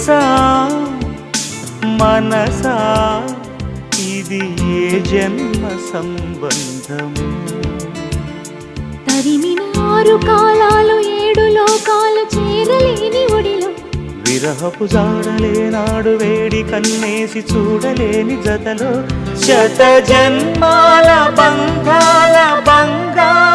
తెలుసా మనసా ఇది ఏ జన్మ సంబంధము తరిమిన 6 కాలాలు 7 లోకాలు చేరలేని ఒడిలో విరహపు జాడలేనాడు వేడి కన్నేసి చూడలేని జతలో శత జన్మాల బంధాల బంగారు